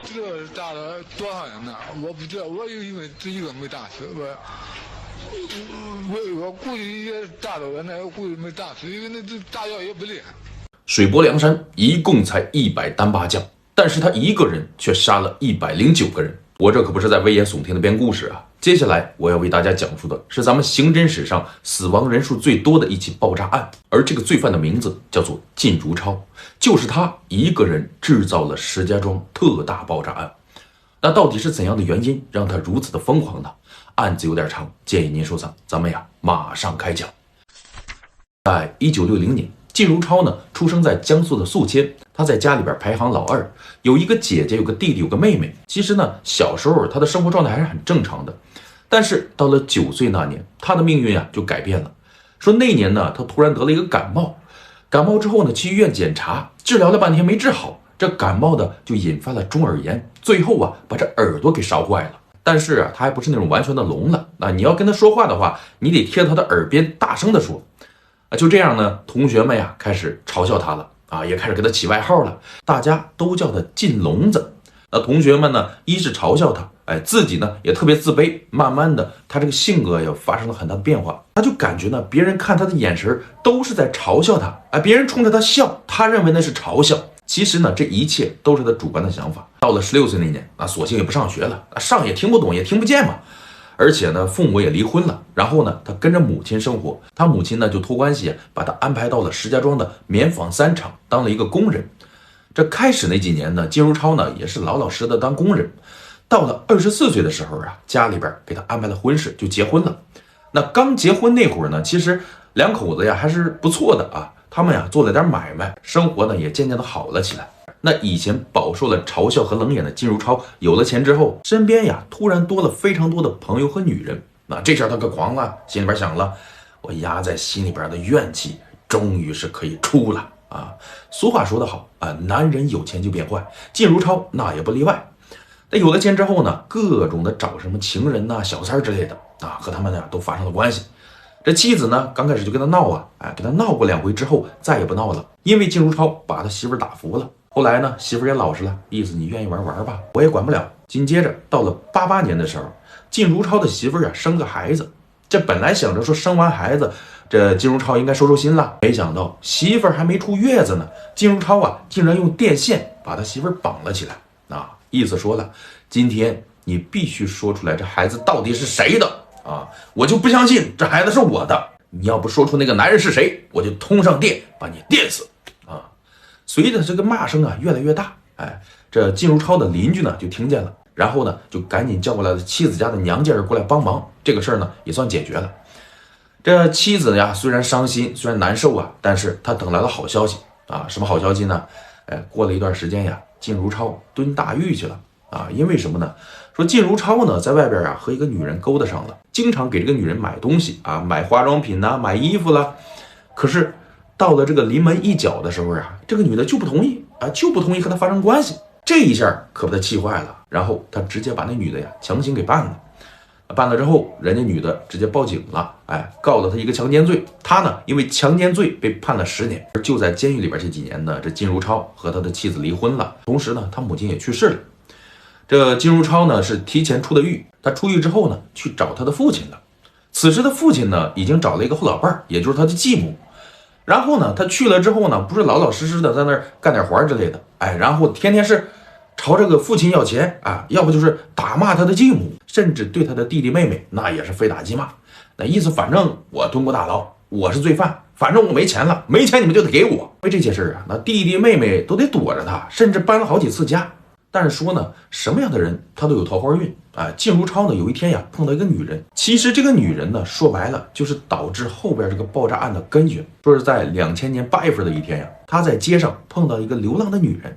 知道打了多少人呢？我不知道，我因为这一个没打死，我估计也打到人呢，我估计没打死，因为那这打药也不厉害。水泊梁山一共才100单八将，但是他一个人却杀了109个人。我这可不是在危言耸听的编故事啊！接下来我要为大家讲述的是咱们刑侦史上死亡人数最多的一起爆炸案，而这个罪犯的名字叫做靳如超，就是他一个人制造了石家庄特大爆炸案。那到底是怎样的原因让他如此的疯狂呢？案子有点长，建议您收藏，咱们马上开讲。在1960年，靳如超呢出生在江苏的宿迁，他在家里边排行老二，有一个姐姐，有个弟弟，有个妹妹。其实呢，小时候他的生活状态还是很正常的，但是到了9岁那年，他的命运就改变了。说那年呢，他突然得了一个感冒，感冒之后呢，去医院检查，治疗了半天没治好，这感冒的就引发了中耳炎，最后把这耳朵给烧坏了。但是他还不是那种完全的聋了，你要跟他说话的话，你得贴他的耳边大声的说。就这样呢，同学们开始嘲笑他了也开始给他起外号了，大家都叫他靳聋子。那同学们呢，一是嘲笑他，自己呢也特别自卑。慢慢的，他这个性格也发生了很大的变化。他就感觉呢，别人看他的眼神都是在嘲笑他，别人冲着他笑，他认为那是嘲笑。其实呢，这一切都是他主观的想法。到了16岁那年，索性也不上学了，上也听不懂，也听不见嘛。而且呢，父母也离婚了，然后呢，他跟着母亲生活。他母亲呢就托关系把他安排到了石家庄的棉纺3厂当了一个工人。这开始那几年呢，靳如超呢也是老老实实的当工人。到了24岁的时候家里边给他安排了婚事，就结婚了。那刚结婚那会儿呢，其实两口子还是不错的他们做了点买卖，生活呢也渐渐的好了起来。那以前饱受了嘲笑和冷眼的靳如超，有了钱之后，身边突然多了非常多的朋友和女人。那这下他可狂了，心里边想了，我压在心里边的怨气终于是可以出了俗话说得好男人有钱就变坏，靳如超那也不例外。那有了钱之后呢，各种的找什么情人小三之类的和他们都发生了关系。这妻子呢，刚开始就跟他闹跟他闹过2回之后，再也不闹了，因为靳如超把他媳妇打服了。后来呢，媳妇也老实了，意思你愿意玩玩吧，我也管不了。紧接着到了88年的时候，靳如超的媳妇生个孩子。这本来想着说生完孩子，这靳如超应该收心了，没想到媳妇还没出月子呢，靳如超竟然用电线把他媳妇绑了起来意思说了，今天你必须说出来这孩子到底是谁的我就不相信这孩子是我的。你要不说出那个男人是谁，我就通上电把你电死随着这个骂声越来越大，这靳如超的邻居呢就听见了，然后呢就赶紧叫过来了妻子家的娘家人过来帮忙，这个事儿呢也算解决了。这妻子虽然伤心，虽然难受但是他等来了好消息什么好消息呢？过了一段时间靳如超蹲大狱去了因为什么呢？说靳如超呢在外边和一个女人勾搭上了，经常给这个女人买东西买化妆品买衣服了。可是到了这个临门一脚的时候这个女的就不同意就不同意和他发生关系。这一下可把他气坏了，然后他直接把那女的强行给办了。办了之后，人家女的直接报警了，告了他一个强奸罪。他呢因为强奸罪被判了10年。而就在监狱里边这几年呢，这靳如超和他的妻子离婚了，同时呢他母亲也去世了。这靳如超呢是提前出的狱，他出狱之后呢去找他的父亲了。此时的父亲呢已经找了一个后老伴，也就是他的继母。然后呢他去了之后呢，不是老老实实的在那儿干点活之类的，然后天天是朝这个父亲要钱要不就是打骂他的继母，甚至对他的弟弟妹妹那也是非打即骂。那意思反正我蹲过大牢，我是罪犯，反正我没钱了，没钱你们就得给我。为这些事那弟弟妹妹都得躲着他，甚至搬了好几次家。但是说呢，什么样的人他都有桃花运靳如超呢有一天碰到一个女人。其实这个女人呢说白了就是导致后边这个爆炸案的根源。说是在2000年8月份的一天他在街上碰到一个流浪的女人。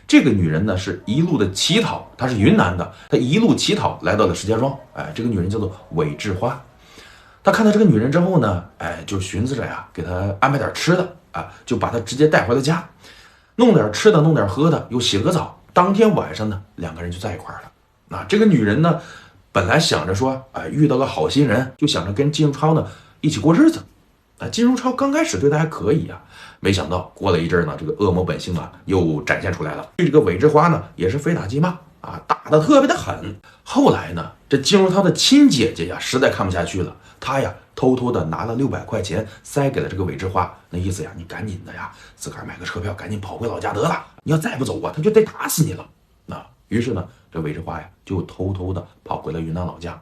这个女人呢是一路的乞讨，她是云南的，她一路乞讨来到了石家庄。这个女人叫做韦志花。他看到这个女人之后呢，就寻思着给她安排点吃的就把她直接带回了家，弄点吃的，弄点喝的，又洗了个澡。当天晚上呢，2个人就在一块了。这个女人呢本来想着说遇到个好心人，就想着跟靳如超呢一起过日子。靳如超刚开始对他还可以没想到过了一阵呢，这个恶魔本性又展现出来了。对这个韦志花呢也是非打即骂啊，打得特别的狠。后来呢，这金如涛的亲姐姐呀，实在看不下去了，她呀偷偷的拿了600块钱塞给了这个韦志花，那意思呀，你赶紧的呀，自个儿买个车票，赶紧跑回老家得了。你要再不走啊，他就得打死你了。于是呢，这韦志花呀就偷偷的跑回了云南老家。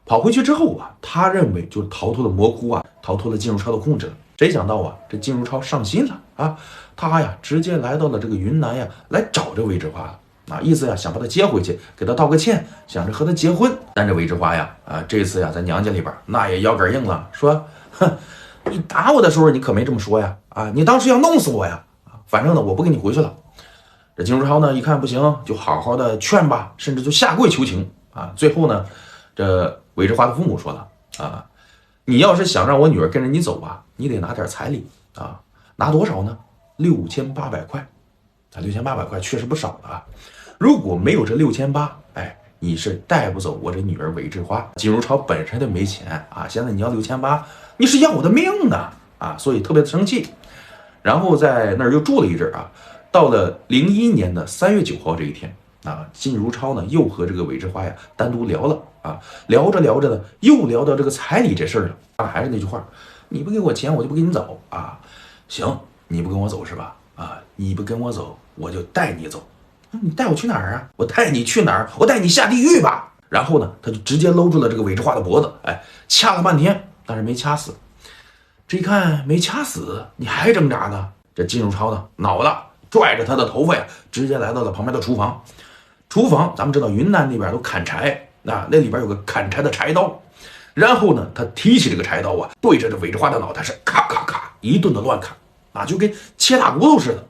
跑回去之后啊，他认为就逃脱了魔窟啊，逃脱了金如超的控制了。谁想到啊，这金如超上心了啊，他呀直接来到了这个云南呀，来找这韦志花了。意思呀想把他接回去，给他道个歉，想着和他结婚。但这韦志花呀，这次呀在娘家里边那也腰杆硬了，说，哼，你打我的时候你可没这么说呀，你当时要弄死我呀，反正呢我不跟你回去了。这金如超呢一看不行，就好好的劝吧，甚至就下跪求情最后呢，这韦志花的父母说了你要是想让我女儿跟着你走你得拿点彩礼拿多少呢？6800块，6800块确实不少了如果没有这6800，你是带不走我这女儿韦志花。金如超本身就没钱现在你要6800，你是要我的命所以特别的生气。然后在那儿又住了一阵到了01年的3月9号这一天金如超呢又和这个韦志花呀单独聊了聊着聊着呢，又聊到这个彩礼这事儿了还是那句话，你不给我钱，我就不跟你走行，你不跟我走是吧？你不跟我走，我就带你走。你带我去哪儿我带你去哪儿？我带你下地狱吧。然后呢，他就直接搂住了这个韦志花的脖子，掐了半天，但是没掐死。这一看没掐死，你还挣扎呢？这金如超呢，恼了，拽着他的头发呀，直接来到了旁边的厨房。厨房，咱们知道云南那边都砍柴，那里边有个砍柴的柴刀。然后呢，他提起这个柴刀对着这韦志花的脑袋是咔咔咔一顿的乱砍就跟切大骨头似的。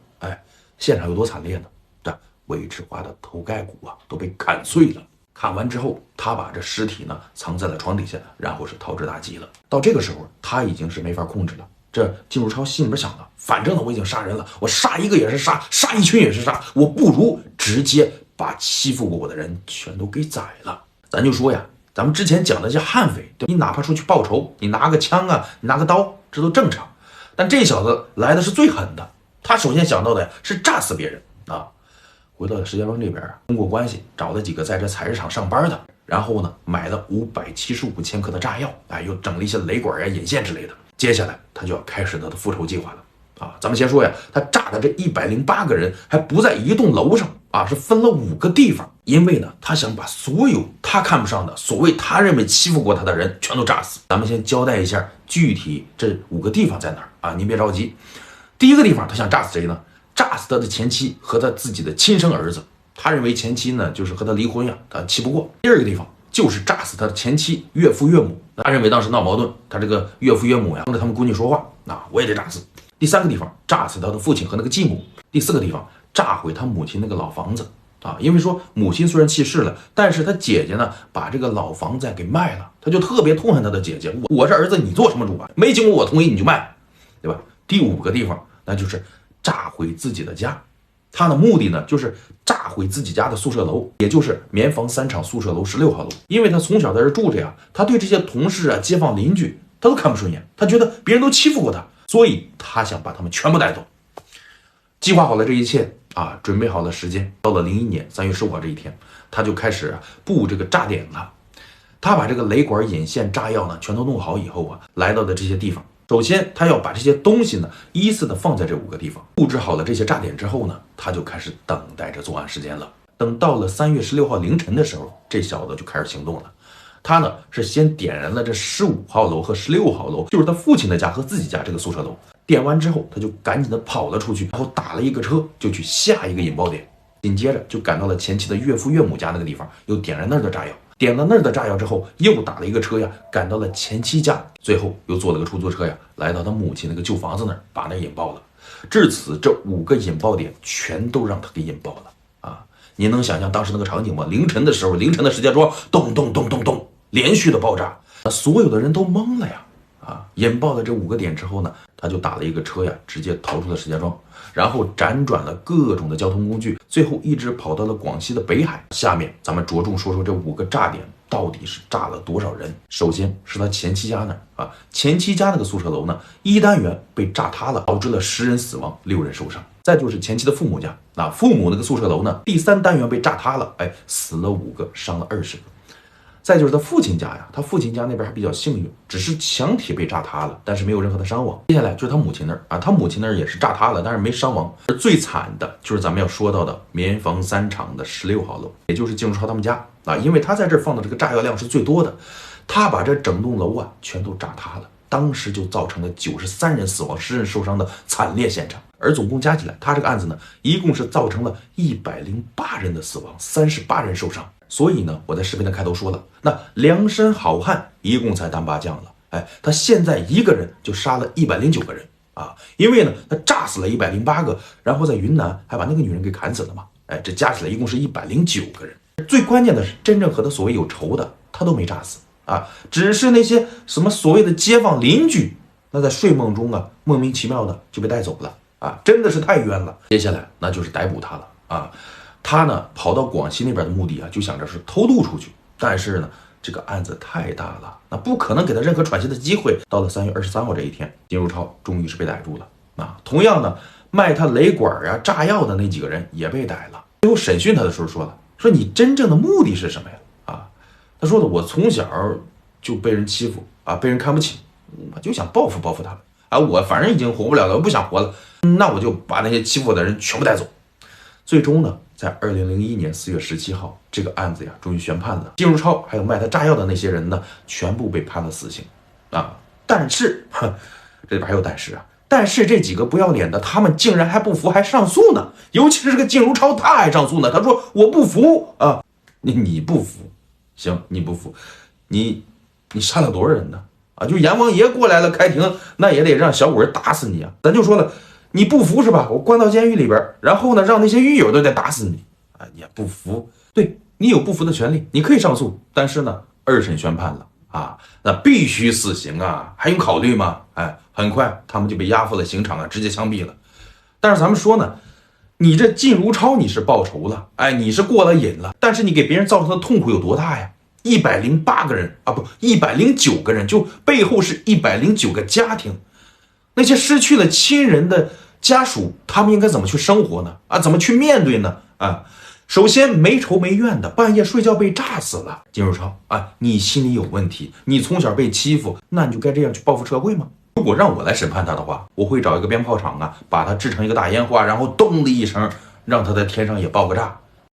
现场有多惨烈呢？这韦志花的头盖骨都被砍碎了。砍完之后，他把这尸体呢藏在了床底下，然后是逃之大吉了。到这个时候，他已经是没法控制了。这金如超心里边想的，反正呢我已经杀人了，我杀一个也是杀，杀一群也是杀，我不如直接把欺负过我的人全都给宰了。咱就说呀，咱们之前讲的这悍匪，你哪怕出去报仇，你拿个枪你拿个刀，这都正常。但这小子来的是最狠的，他首先想到的呀是炸死别人回到了石家庄这边通过关系找了几个在这菜市场上班的，然后呢买了575千克的炸药，又整了一些雷管引线之类的。接下来他就要开始他的复仇计划了咱们先说呀，他炸的这108个人还不在一栋楼上是分了5个地方，因为呢他想把所有他看不上的所谓他认为欺负过他的人全都炸死。咱们先交代一下具体这5个地方在哪儿您别着急。第一个地方他想炸死谁呢？炸死他的前妻和他自己的亲生儿子，他认为前妻呢就是和他离婚他气不过。第二个地方就是炸死他的前妻岳父岳母，他认为当时闹矛盾，他这个岳父岳母帮着他们闺女说话我也得炸死。第三个地方炸死他的父亲和那个继母。第四个地方炸毁他母亲那个老房子因为说母亲虽然去世了，但是他姐姐呢把这个老房子给卖了，他就特别痛恨他的姐姐，我是儿子，你做什么主没经过我同意你就卖，对吧？第5个地方那就是炸毁自己的家，他的目的呢就是炸毁自己家的宿舍楼，也就是棉房3厂宿舍楼16号楼。因为他从小在这住着他对这些同事街坊邻居他都看不顺眼，他觉得别人都欺负过他，所以他想把他们全部带走。计划好了这一切准备好了时间，到了01年3月15号这一天，他就开始布这个炸点了。他把这个雷管引线炸药呢全都弄好以后来到的这些地方，首先他要把这些东西呢依次的放在这5个地方。布置好了这些炸点之后呢，他就开始等待着作案时间了。等到了3月16号凌晨的时候，这小子就开始行动了。他呢是先点燃了这15号楼和16号楼，就是他父亲的家和自己家这个宿舍楼。点完之后，他就赶紧的跑了出去，然后打了一个车就去下一个引爆点。紧接着就赶到了前妻的岳父岳母家那个地方，又点燃那儿的炸药。点了那儿的炸药之后，又打了一个车赶到了前妻家，最后又坐了个出租车来到他母亲那个旧房子那儿，把那引爆了。至此，这5个引爆点全都让他给引爆了您能想象当时那个场景吗？凌晨的时候，凌晨的石家庄，咚咚咚咚咚，连续的爆炸，所有的人都懵了引爆了这5个点之后呢，他就打了一个车直接逃出了石家庄，然后辗转了各种的交通工具，最后一直跑到了广西的北海。下面咱们着重说说这5个炸点到底是炸了多少人。首先是他前妻家那儿前妻家那个宿舍楼呢，1单元被炸塌了，导致了10人死亡，6人受伤。再就是前妻的父母家，父母那个宿舍楼呢，第3单元被炸塌了，死了5个，伤了20个。再就是他父亲家呀，他父亲家那边还比较幸运，只是墙体被炸塌了，但是没有任何的伤亡。接下来就是他母亲那儿他母亲那儿也是炸塌了，但是没伤亡。而最惨的就是咱们要说到的棉纺3厂的16号楼，也就是靳如超他们家因为他在这儿放的这个炸药量是最多的，他把这整栋楼全都炸塌了，当时就造成了93人死亡、10人受伤的惨烈现场。而总共加起来，他这个案子呢，一共是造成了108人的死亡，38人受伤。所以呢，我在视频的开头说了，那梁山好汉一共才单8将了，他现在一个人就杀了109个人因为呢，他炸死了108个，然后在云南还把那个女人给砍死了嘛，这加起来一共是109个人。最关键的是，真正和他所谓有仇的，他都没炸死只是那些什么所谓的街坊邻居，那在睡梦中莫名其妙的就被带走了真的是太冤了。接下来那就是逮捕他了他呢跑到广西那边的目的就想着是偷渡出去，但是呢这个案子太大了，那不可能给他任何喘息的机会。到了3月23号这一天，靳如超终于是被逮住了同样呢，卖他雷管炸药的那几个人也被逮了。最后审讯他的时候说你真正的目的是什么呀他说了，我从小就被人欺负被人看不起，我就想报复报复他们我反正已经活不了了，我不想活了，那我就把那些欺负我的人全部带走。最终呢，在2001年4月17号，这个案子终于宣判了。靳如超还有卖他炸药的那些人呢，全部被判了死刑但是这边还有但是这几个不要脸的，他们竟然还不服，还上诉呢。尤其是这个靳如超，他还上诉呢。他说我不服你不服，行，你不服，你杀了多少人呢就阎王爷过来了开庭，那也得让小鬼打死你咱就说了，你不服是吧？我关到监狱里边，然后呢，让那些狱友都得打死你也不服。对，你有不服的权利，你可以上诉，但是呢，2审宣判了那必须死刑还用考虑吗？很快他们就被押赴了刑场直接枪毙了。但是咱们说呢，你这靳如超你是报仇了，你是过了瘾了，但是你给别人造成的痛苦有多大呀？108个人109个人，就背后是109个家庭，那些失去了亲人的家属，他们应该怎么去生活呢？怎么去面对呢？首先没仇没怨的，半夜睡觉被炸死了。靳如超你心里有问题，你从小被欺负，那你就该这样去报复社会吗？如果让我来审判他的话，我会找一个鞭炮厂把他制成一个大烟花，然后咚的一声，让他在天上也爆个炸